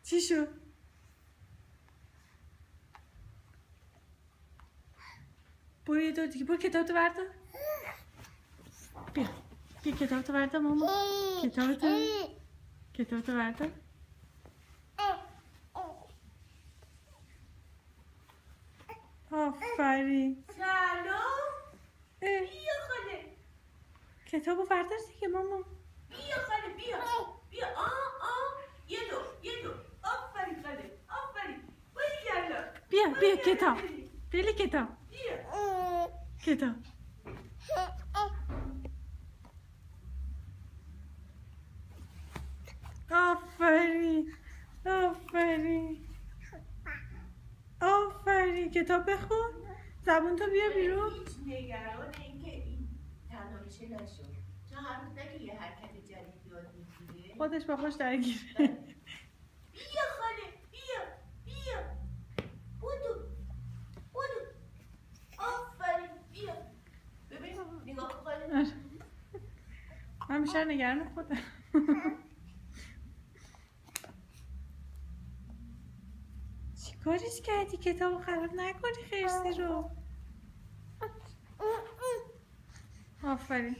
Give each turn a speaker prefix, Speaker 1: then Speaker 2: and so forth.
Speaker 1: چی شد؟ برو یه دور دیگه، برو کتابتو بردار. بیا کتابتو بردار ماما. کتابتو بردار. آفرین.
Speaker 2: سلام. بیا خاله.
Speaker 1: کتابو بردار دیگه ماما.
Speaker 2: بیا خاله بیا. یه دو. آفرین خاله. آفرین.
Speaker 1: بیا کتاب. بلی کتاب. کتاب. آفرین کتاب بخون. زبون تو بیا بیرون.
Speaker 2: هیچ نگران اینکه این تنها میشه نشد. چون هر روز که یه حرکت جدید یاد میگیره
Speaker 1: خودش با خوش درگیره.
Speaker 2: بیا خاله بیا. بودو. آفرین بیا. ببین نگاه کن خاله.
Speaker 1: من بیشتر نگران خودم. چی کارش کردی؟ کتابو خراب نکنی خرسی رو. آفرین.